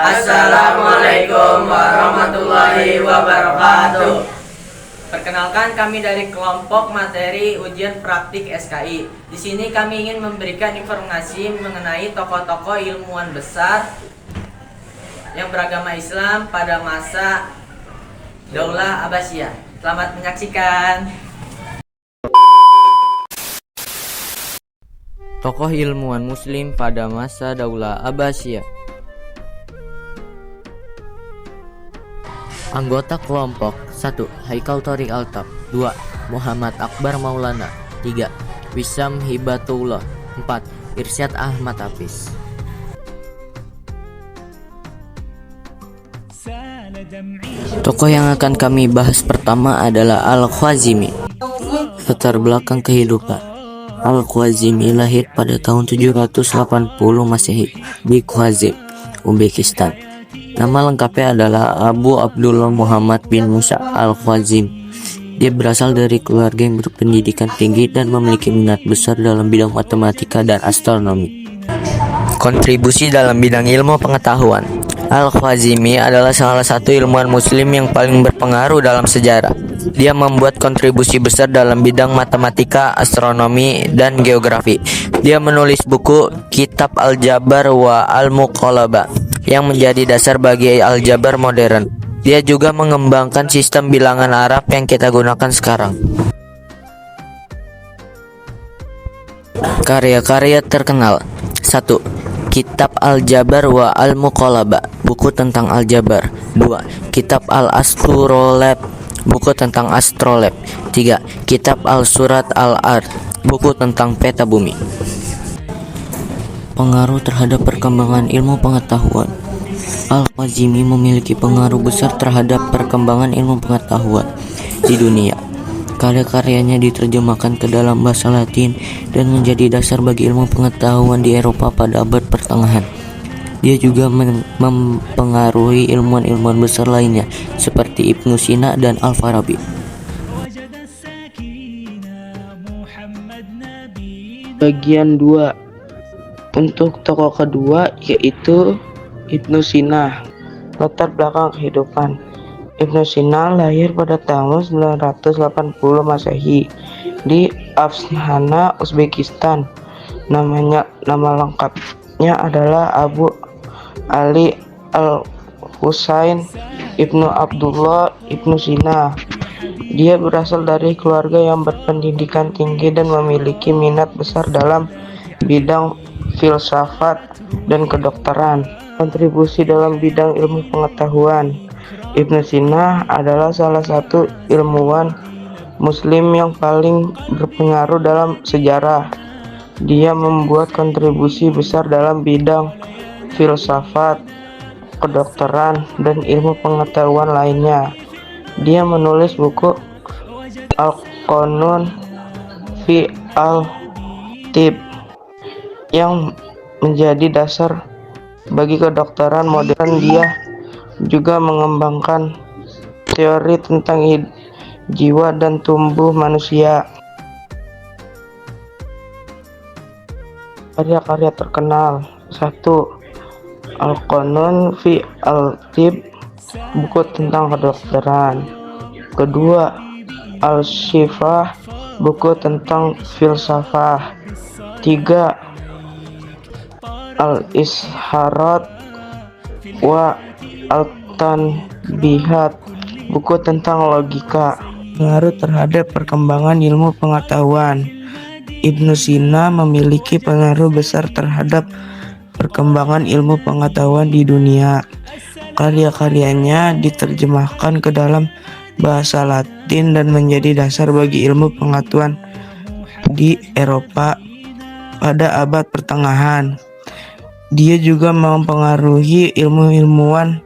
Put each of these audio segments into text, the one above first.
Assalamualaikum warahmatullahi wabarakatuh. Perkenalkan, kami dari kelompok materi ujian praktik SKI. Di sini kami ingin memberikan informasi mengenai tokoh-tokoh ilmuwan besar yang beragama Islam pada masa Daulah Abbasiyah. Selamat menyaksikan. Tokoh ilmuwan Muslim pada masa Daulah Abbasiyah. Anggota kelompok: 1. Haikal Thoriq Altab. 2. Muhammad Akbar Maulana. 3. Wisam Hibatullah. 4. Irsyad Ahmad Hafiz. Tokoh yang akan kami bahas pertama adalah Al-Khwarizmi. Latar belakang kehidupan: Al-Khwarizmi lahir pada tahun 780 Masehi di Khwazim, Uzbekistan. Nama lengkapnya adalah Abu Abdullah Muhammad bin Musa Al-Khwarizmi. Dia berasal dari keluarga yang berpendidikan tinggi dan memiliki minat besar dalam bidang matematika dan astronomi. Kontribusi dalam bidang ilmu pengetahuan: Al-Khwarizmi adalah salah satu ilmuwan muslim yang paling berpengaruh dalam sejarah. Dia membuat kontribusi besar dalam bidang matematika, astronomi, dan geografi. Dia menulis buku Kitab Al-Jabar wa Al-Muqallabah yang menjadi dasar bagi aljabar modern. Dia juga mengembangkan sistem bilangan Arab yang kita gunakan sekarang. Karya-karya terkenal: 1. Kitab Al-Jabar wa Al-Muqallabah, buku tentang aljabar. 2. Kitab Al-Astrolab, buku tentang astrolab. 3. Kitab Al-Surat Al-Ard, buku tentang peta bumi. Pengaruh terhadap perkembangan ilmu pengetahuan: Al-Khwarizmi memiliki pengaruh besar terhadap perkembangan ilmu pengetahuan di dunia. Karya-karyanya diterjemahkan ke dalam bahasa Latin dan menjadi dasar bagi ilmu pengetahuan di Eropa pada abad pertengahan. Dia juga mempengaruhi ilmuwan-ilmuwan besar lainnya seperti Ibnu Sina dan Al-Farabi. Bagian 2. Untuk tokoh kedua yaitu Ibnu Sina. Latar belakang kehidupan: Ibnu Sina lahir pada tahun 980 Masehi di Afshana, Uzbekistan. Nama lengkapnya adalah Abu Ali Al-Husain Ibnu Abdullah Ibnu Sina. Dia berasal dari keluarga yang berpendidikan tinggi dan memiliki minat besar dalam bidang filsafat dan kedokteran. Kontribusi dalam bidang ilmu pengetahuan: Ibnu Sina adalah salah satu ilmuwan muslim yang paling berpengaruh dalam sejarah. Dia membuat kontribusi besar dalam bidang filsafat, kedokteran, dan ilmu pengetahuan lainnya. Dia menulis buku Al-Qanun fi Al-Tib yang menjadi dasar bagi kedokteran modern. Dia juga mengembangkan teori tentang jiwa dan tumbuh manusia. Karya-karya terkenal: 1. Al-Qanun fi Al-Tib, buku tentang kedokteran. 2. Al-Shifah, buku tentang filsafah. 3. Al-Isharat wa Al-Tanbihat, buku tentang logika. Pengaruh terhadap perkembangan ilmu pengetahuan: Ibnu Sina memiliki pengaruh besar terhadap perkembangan ilmu pengetahuan di dunia. Karya-karyanya diterjemahkan ke dalam bahasa Latin dan menjadi dasar bagi ilmu pengetahuan di Eropa pada abad pertengahan. Dia juga mempengaruhi ilmuwan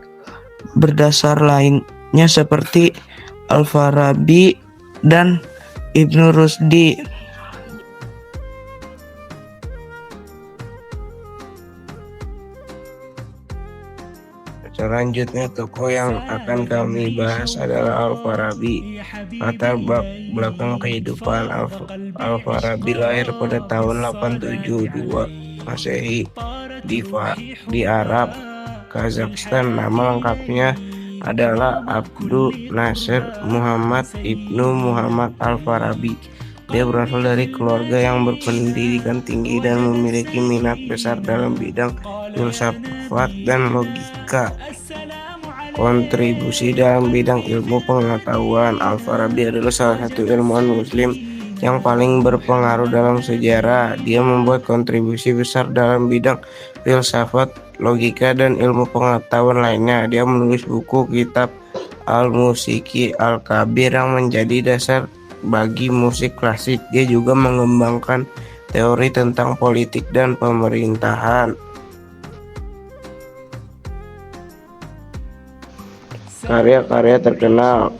berdasar lainnya seperti Al-Farabi dan Ibnu Rusdi. Selanjutnya, tokoh yang akan kami bahas adalah Al-Farabi. Latar belakang kehidupan: Al-Farabi lahir pada tahun 872 Masehi di Arab Kazakhstan. Nama lengkapnya adalah Abdul Nasir Muhammad Ibnu Muhammad Al-Farabi. Dia berasal dari keluarga yang berpendidikan tinggi dan memiliki minat besar dalam bidang filsafat dan logika. Kontribusi dalam bidang ilmu pengetahuan. Al-Farabi adalah salah satu ilmuwan muslim yang paling berpengaruh dalam sejarah. Dia membuat kontribusi besar dalam bidang filsafat, logika, dan ilmu pengetahuan lainnya. Dia menulis buku kitab Al-Musiki Al-Kabir yang menjadi dasar bagi musik klasik. Dia juga mengembangkan teori tentang politik dan pemerintahan. Karya-karya terkenal.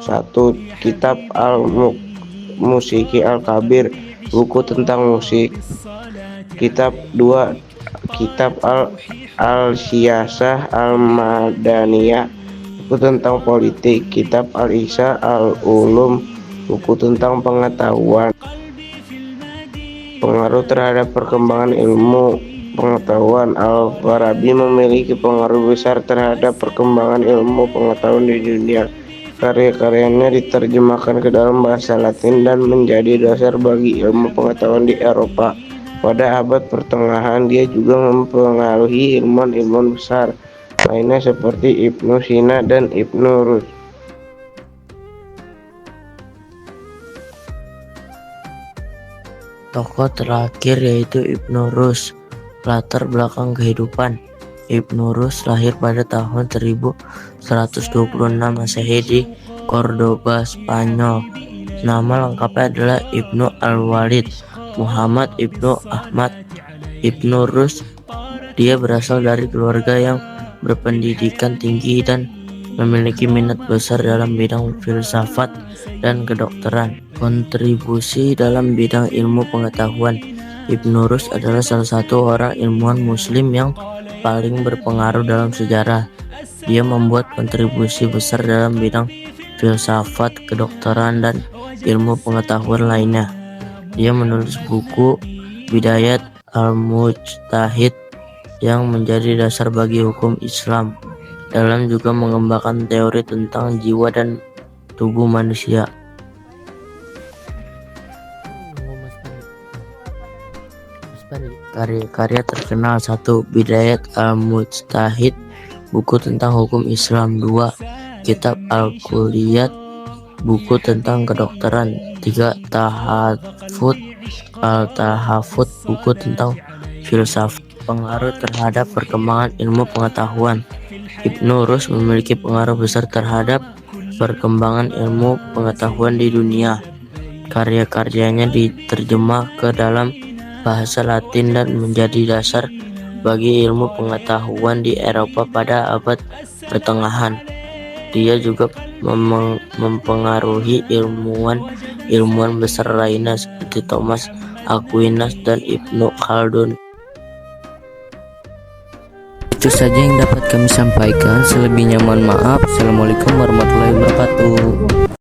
1. Kitab Al-Musiki Al-Kabir, buku tentang musik. Kitab 2. Kitab Al-Siyasah Al-Madaniyah, buku tentang politik. Kitab Al-Ihsa Al-Ulum, buku tentang pengetahuan. Pengaruh terhadap perkembangan ilmu pengetahuan. Al-Farabi memiliki pengaruh besar terhadap perkembangan ilmu pengetahuan di dunia. Karya-karyanya diterjemahkan ke dalam bahasa Latin dan menjadi dasar bagi ilmu pengetahuan di Eropa. Pada abad pertengahan, dia juga mempengaruhi ilmuwan-ilmuwan besar lainnya seperti Ibnu Sina dan Ibnu Rushd. Tokoh terakhir yaitu Ibnu Rushd. Latar belakang kehidupan. Ibnu Rushd lahir pada tahun 1126 Masehi di Cordoba, Spanyol. Nama lengkapnya adalah Ibnu Al-Walid Muhammad Ibnu Ahmad Ibnu Rushd. Dia berasal dari keluarga yang berpendidikan tinggi dan memiliki minat besar dalam bidang filsafat dan kedokteran. Kontribusi dalam bidang ilmu pengetahuan. Ibnu Rushd adalah salah satu orang ilmuwan muslim yang paling berpengaruh dalam sejarah. Dia membuat kontribusi besar dalam bidang filsafat, kedokteran, dan ilmu pengetahuan lainnya. Dia menulis buku Bidayat Al-Mujtahid yang menjadi dasar bagi hukum Islam. Dalam juga mengembangkan teori tentang jiwa dan tubuh manusia. Karya-karya terkenal. 1. Bidayat Al-Mujtahid, buku tentang hukum Islam. 2. Kitab Al-Kulliyat, buku tentang kedokteran. 3. Al-Tahafut, buku tentang filsafat. Pengaruh terhadap perkembangan ilmu pengetahuan. Ibnu Rushd memiliki pengaruh besar terhadap perkembangan ilmu pengetahuan di dunia. Karya-karyanya diterjemah ke dalam bahasa Latin dan menjadi dasar bagi ilmu pengetahuan di Eropa pada abad pertengahan. Dia juga mempengaruhi ilmuwan besar lainnya seperti Thomas Aquinas dan Ibnu Khaldun. Itu saja yang dapat kami sampaikan. Selebihnya mohon maaf. Assalamualaikum warahmatullahi wabarakatuh.